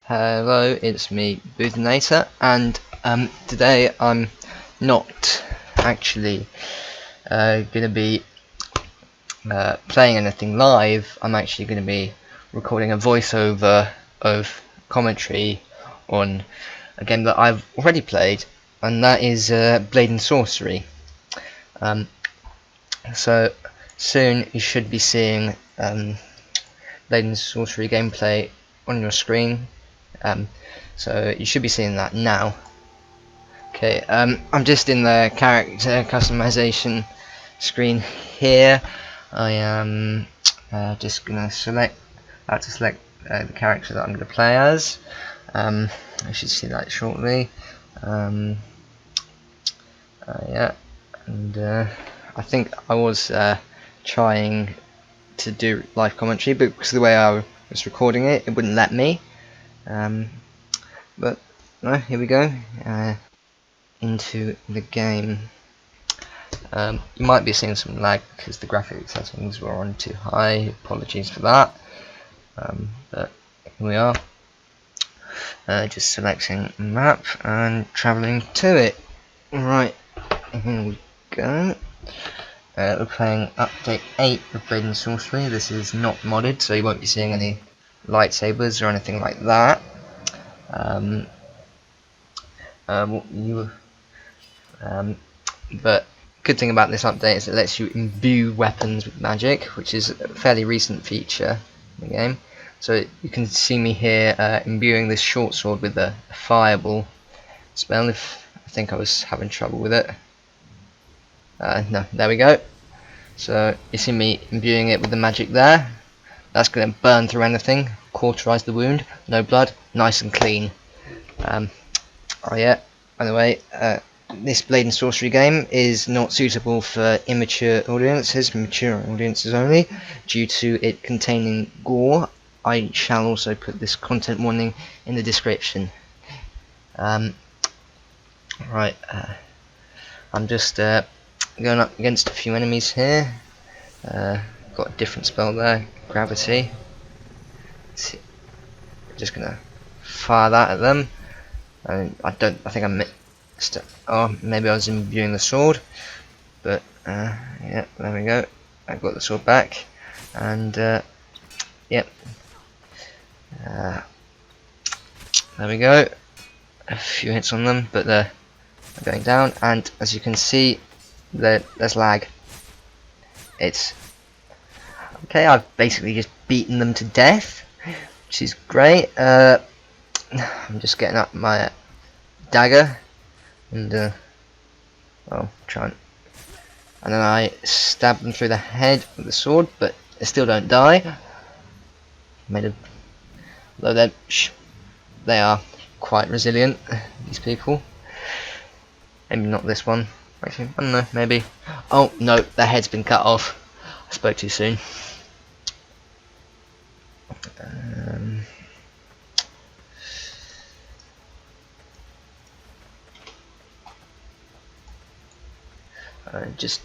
Hello, it's me, Bootinator, and today I'm not actually going to be playing anything live. I'm actually going to be recording a voiceover of commentary on a game that I've already played, and that is Blade and Sorcery. So soon you should be seeing Blade and Sorcery gameplay on your screen. So you should be seeing that now. Okay, I'm just in the character customization screen here. I am just gonna select the character that I'm gonna play as. I should see that shortly. Yeah, and I think I was trying to do live commentary, but because of the way I was recording it, it wouldn't let me. But no, here we go, into the game. You might be seeing some lag because the graphics settings were on too high. Apologies for that. But here we are, just selecting map and travelling to it. Right, here we go. We're playing update 8 of Blade and Sorcery. This is not modded, so you won't be seeing any lightsabers or anything like that. But good thing about this update is it lets you imbue weapons with magic, which is a fairly recent feature in the game. So you can see me here imbuing this short sword with a fireball spell. If I think I was having trouble with it. No, there we go. So you see me imbuing it with the magic there. That's going to burn through anything, cauterize the wound, no blood, nice and clean. Oh yeah, by the way, this Blade and Sorcery game is not suitable for immature audiences, mature audiences only, due to it containing gore. I shall also put this content warning in the description. Right, I'm just going up against a few enemies here. Got a different spell there, gravity. Just gonna fire that at them. And I think I missed it. Oh, maybe I was imbuing the sword, but yeah, there we go. I got the sword back, and yep, there we go. A few hits on them, but they're going down, and as you can see, there's lag. It's okay. I've basically just beaten them to death, which is great. I'm just getting up my dagger and well, and then I stab them through the head with the sword, but they still don't die. Although they are quite resilient, these people. Maybe not this one. Actually, I don't know. Maybe. Oh no, their head's been cut off. I spoke too soon. Just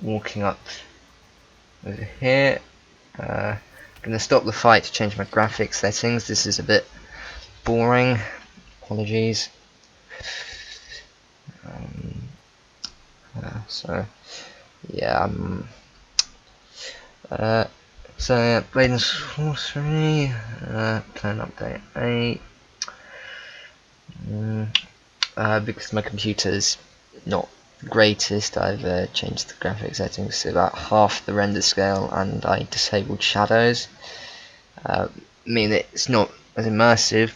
walking up over here. Gonna stop the fight to change my graphics settings. This is a bit boring. Apologies. So yeah, so yeah, Blade and Sorcery, plan update 8. Because my computer's not the greatest, I've changed the graphics settings to about half the render scale, and I disabled shadows. I mean, it's not as immersive,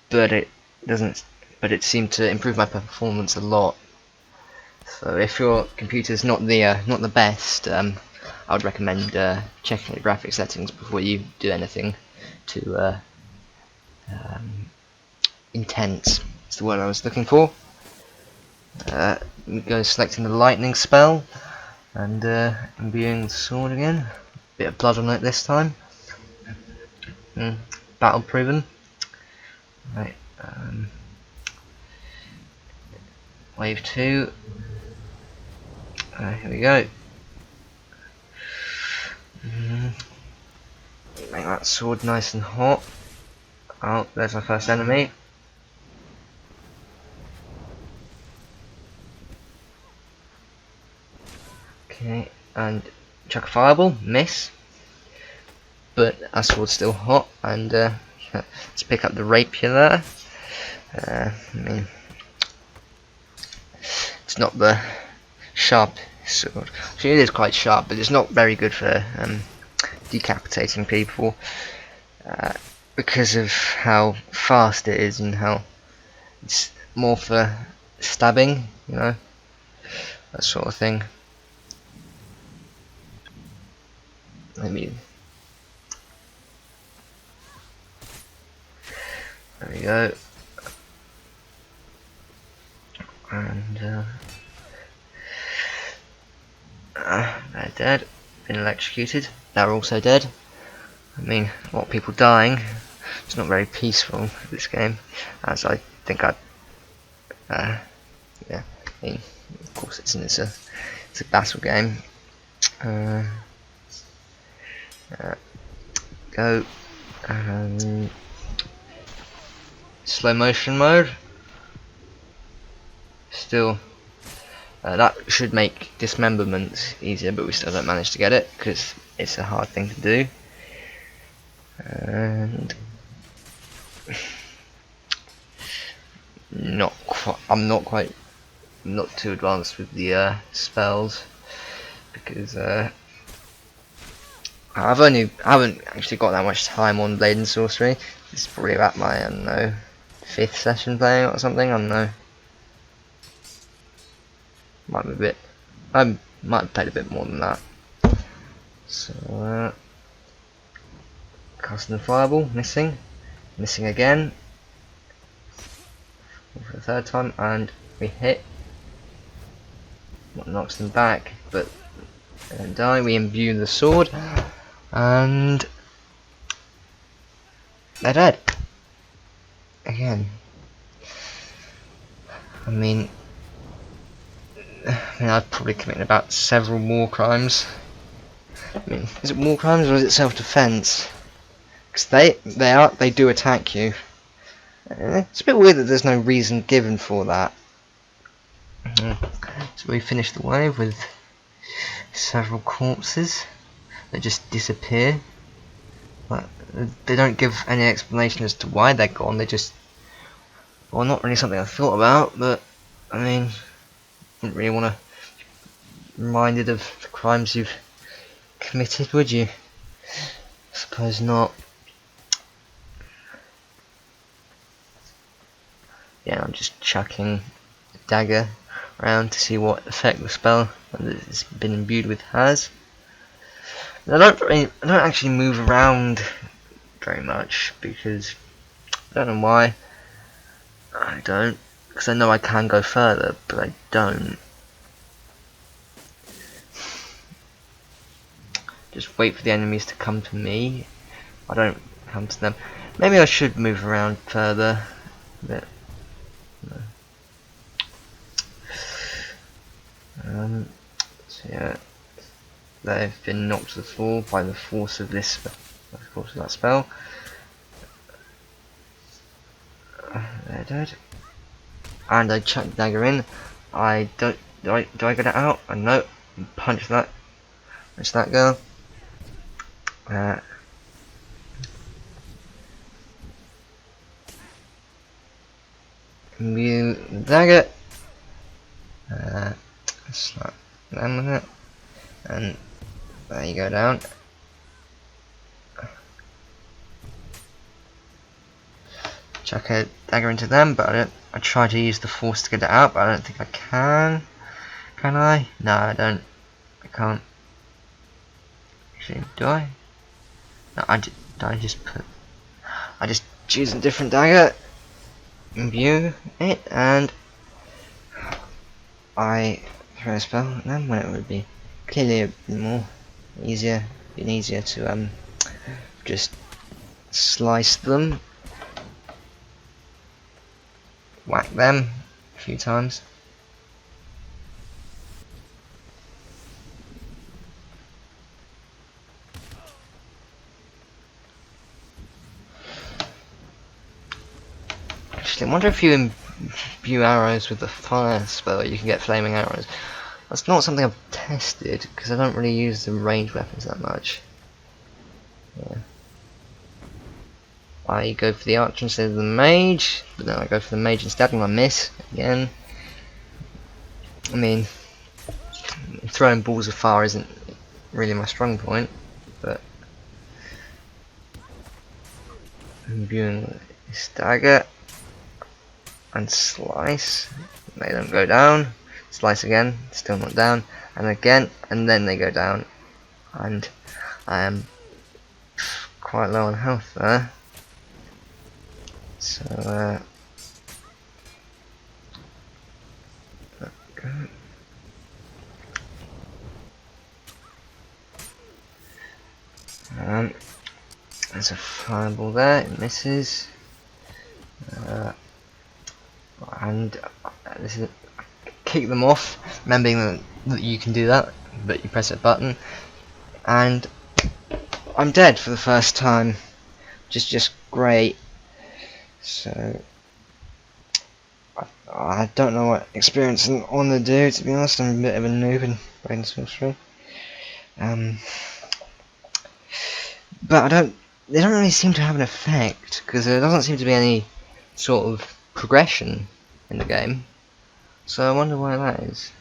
but it seemed to improve my performance a lot. So if your computer's not the best, I would recommend checking the graphics settings before you do anything too intense. That's the word I was looking for. Go selecting the lightning spell and imbuing the sword again. Bit of blood on it this time. Battle proven. Right. Wave 2. Here we go. Make that sword nice and hot. Oh, there's my first enemy. Okay, and chuck a fireball, miss. But our sword's still hot, and let's pick up the rapier there. I mean, it's not the sharp sword. Actually, it is quite sharp, but it's not very good for decapitating people because of how fast it is and how it's more for stabbing, you know, that sort of thing. Maybe there we go, and they're dead. Been electrocuted. They're also dead. I mean, a lot of people dying. It's not very peaceful, this game, as I think yeah. I mean, of course, it's a battle game. Go. Slow motion mode. Still, that should make dismemberment easier, but we still don't manage to get it because it's a hard thing to do. And I'm not too advanced with the spells because I haven't actually got that much time on Blade and Sorcery. This is probably about my, I don't know, 5th session playing or something. I don't know. Might be a bit. I might have played a bit more than that. So casting the fireball, missing again for the 3rd time, and we hit. What knocks them back, but they don't die. We imbue the sword, and they're dead again. I mean, I've probably committed about several war crimes. I mean, is it war crimes or is it self-defense? Because they do attack you. It's a bit weird that there's no reason given for that. So we finish the wave with several corpses that just disappear. But they don't give any explanation as to why they're gone. They just, well, not really something I thought about, but I mean, wouldn't really want to be reminded of the crimes you've committed, would you? Suppose not. Yeah, I'm just chucking a dagger around to see what effect the spell that it's been imbued with has. And I don't actually move around very much because I don't know why. I don't, because I know I can go further, but I don't. Just wait for the enemies to come to me. I don't come to them. Maybe I should move around further, but no. So yeah, they've been knocked to the floor by the force of this, that spell. They're dead. And I chuck the dagger in. Do I get it out? No. Punch that girl. Imbue the dagger. Slap them with it, and there you go down. Chuck a dagger into them, but I try to use the force to get it out, but I don't think I can. Can I? No, I don't. I can't. Actually, do I? No, I just choose a different dagger, imbue it, and I throw a spell at them when it would be clearly a bit easier to just slice them, whack them a few times. Actually, I wonder if you imbue arrows with the fire spell, you can get flaming arrows. That's not something I've tested, because I don't really use the ranged weapons that much. Yeah. I go for the archer instead of the mage, but then I go for the mage instead and I miss again. I mean, throwing balls of fire isn't really my strong point, but imbuing this dagger and slice, they don't go down. Slice again, still not down, and again, and then they go down, and I am quite low on health there. So okay. There's a fireball there, it misses, and this is kick them off, remembering that you can do that, but you press a button, and I'm dead for the first time, just great. So I don't know what experience I want to do, to be honest. I'm a bit of a noob in Blade and Sorcery. But they don't really seem to have an effect, because there doesn't seem to be any sort of progression in the game. So I wonder why that is.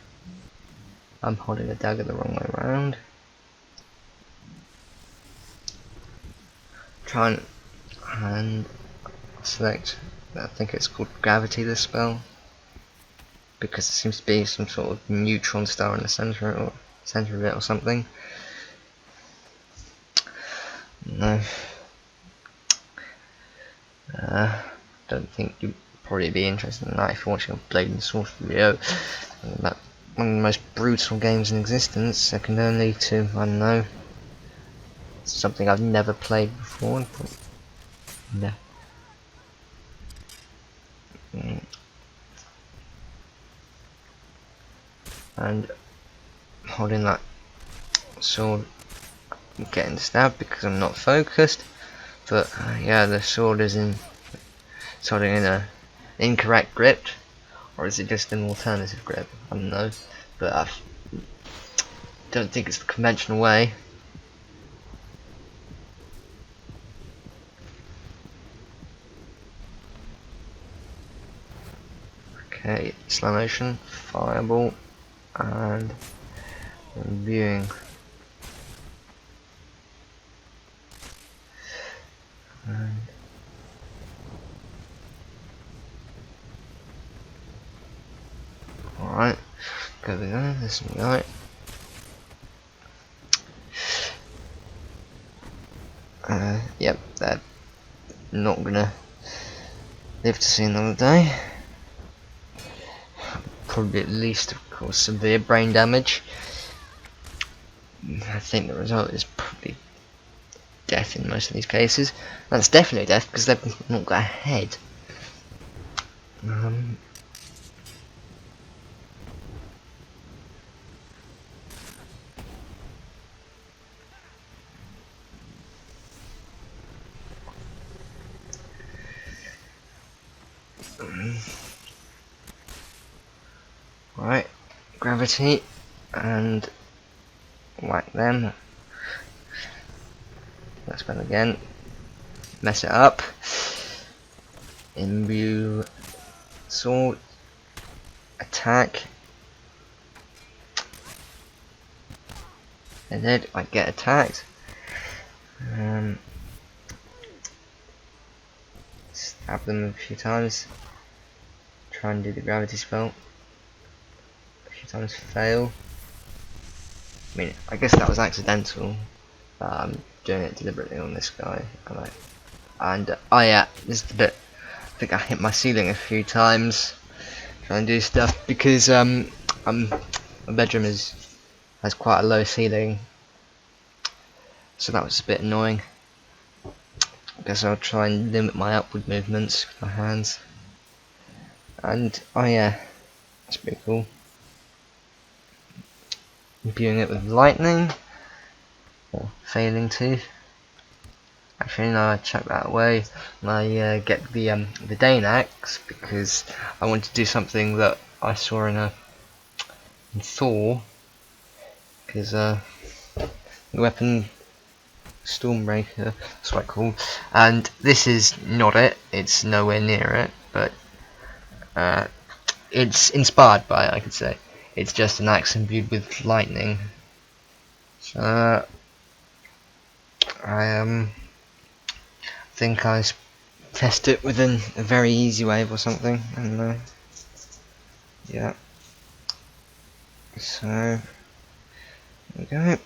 I'm holding a dagger the wrong way around. Try and select, I think it's called gravity, this spell, because there seems to be some sort of neutron star in the center of it or something. No. Don't think you'd probably be interested in that if you're watching a Blade and Sorcery video. That one of the most brutal games in existence, second only to, I don't know, something I've never played before. Yeah. And holding that sword, I'm getting stabbed because I'm not focused. But yeah, the sword is holding in a incorrect grip, or is it just an alternative grip? I don't know, but I don't think it's the conventional way. Okay, slow motion, fireball, and imbuing. Alright, go there, this is right. Yep, they're not gonna live to see another day. Probably at least, of course, severe brain damage. I think the result is probably death in most of these cases. That's definitely death because they've not got a head. Right, gravity, and whack them. Let's spell again. Mess it up. Imbue sword. Attack. And then I get attacked. Stab them a few times. Try and do the gravity spell. A few times fail. I mean, I guess that was accidental. I'm doing it deliberately on this guy. And oh yeah, this is the bit. I think I hit my ceiling a few times trying to do stuff because my bedroom has quite a low ceiling, so that was a bit annoying. I guess I'll try and limit my upward movements with my hands. And oh yeah, that's pretty cool. Imbuing it with lightning, or failing to. Actually, no, I chuck that away and I get the Dane axe because I want to do something that I saw in Thor, because the weapon Stormbreaker, that's what I call, and this is not it. It's nowhere near it, but it's inspired by it, I could say. It's just an axe imbued with lightning. So I think I test it within a very easy wave or something, and yeah. So there we go.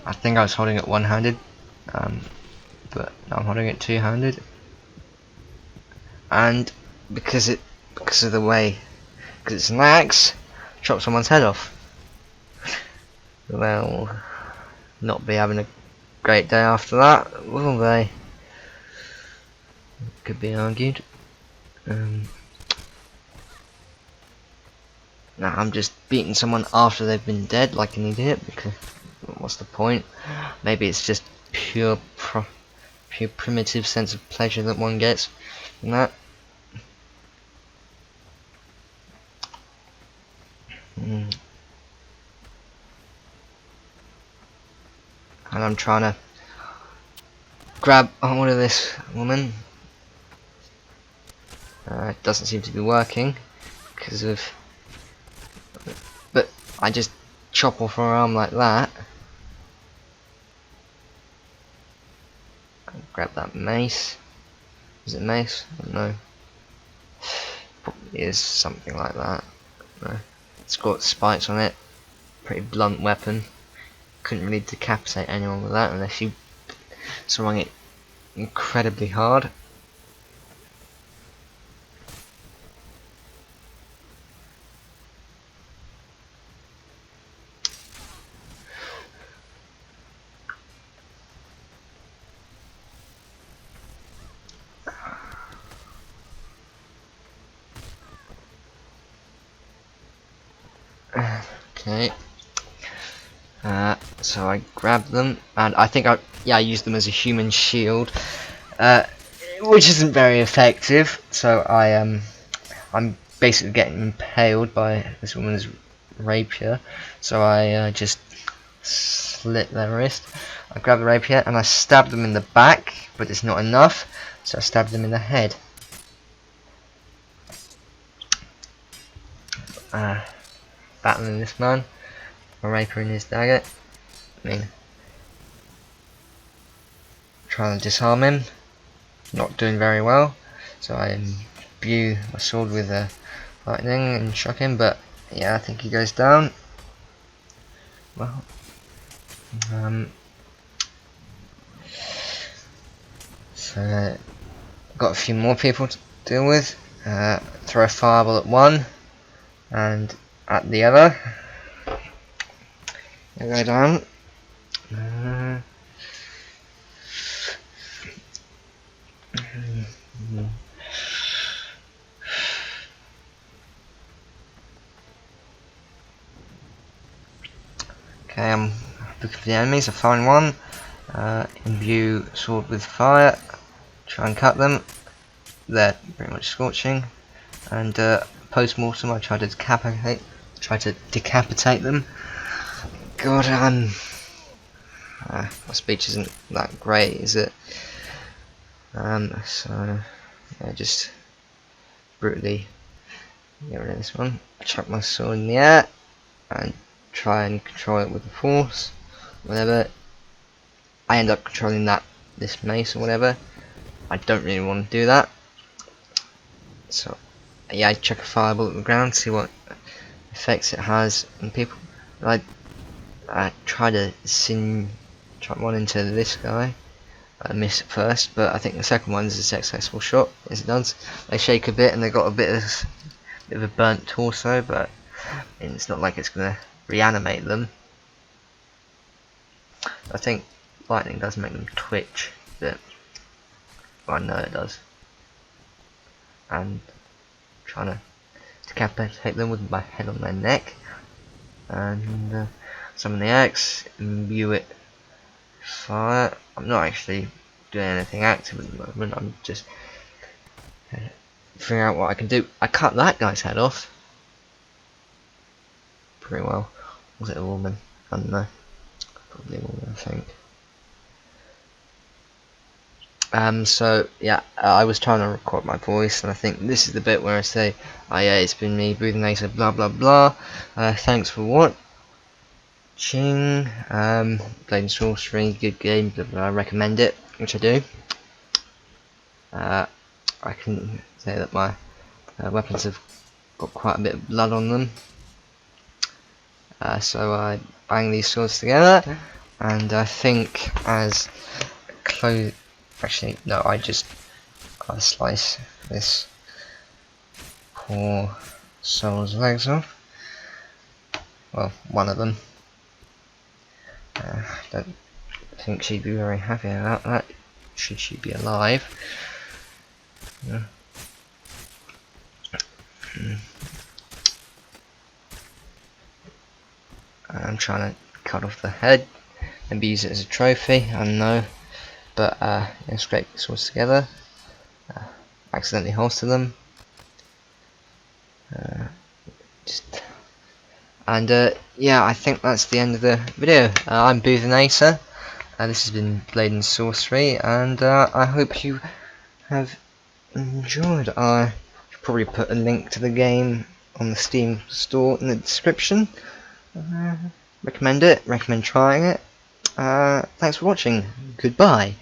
I think I was holding it one-handed, but now I'm holding it two-handed, and because of the way, because it's an axe, chop someone's head off. Well, not be having a great day after that, will they? Could be argued. Now I'm just beating someone after they've been dead like an idiot, because what's the point? Maybe it's just pure primitive sense of pleasure that one gets from that. And I'm trying to grab hold of this woman. It doesn't seem to be working because of, but I just chop off her arm like that. Grab that mace. Is it mace? No. Probably is something like that. No. It's got spikes on it. Pretty blunt weapon. Couldn't really decapitate anyone with that unless you swung it incredibly hard. Okay. So I grabbed them, and I think I used them as a human shield, which isn't very effective. So I'm basically getting impaled by this woman's rapier. So I just slit their wrist. I grab the rapier and I stab them in the back, but it's not enough, so I stab them in the head. Battling this man, my rapier in his dagger. Trying to disarm him, not doing very well. So I imbue my sword with lightning and shock him, but yeah, I think he goes down. Well, so got a few more people to deal with. Throw a fireball at one and at the other. They go down. Okay, I'm looking for the enemies. I find one. Imbue sword with fire. Try and cut them. They're pretty much scorching. And post-mortem, I try to decapitate them. God, my speech isn't that great, is it? So yeah, just brutally get rid of this one. Chuck my sword in the air and try and control it with the force, whatever. I end up controlling this mace or whatever. I don't really want to do that, so yeah, I chuck a fireball at the ground, see what effects it has on people. I try to chuck one into this guy. I miss it first, but I think the second one is a successful shot, as it does. They shake a bit and they got a bit of a burnt torso, but it's not like it's gonna reanimate them. I think lightning does make them twitch a bit. Well, I know it does. And trying to decapitate them with my head on their neck. And summon the axe, imbue it fire. I'm not actually doing anything active at the moment, I'm just figuring out what I can do. I cut that guy's head off pretty well. Was it a woman? I don't know. Probably a woman, I think. So yeah, I was trying to record my voice, and I think this is the bit where I say, "Oh yeah, it's been me, Breathing Acer, blah blah blah. Thanks for watching. Blade and Sorcery, good game, blah, blah, I recommend it," which I do. I can say that my weapons have got quite a bit of blood on them. So I bang these swords together, and I think as close. Actually, no, I just gotta slice this poor soul's legs off. Well, one of them. Don't think she'd be very happy about that, should she be alive. Yeah. I'm trying to cut off the head, maybe use it as a trophy, I don't know. But scrape the swords together, accidentally holster them, yeah, I think that's the end of the video. I'm Breathing Acer, this has been Blade and Sorcery, and I hope you have enjoyed. I should probably put a link to the game on the Steam store in the description. Recommend it, recommend trying it. Thanks for watching, goodbye.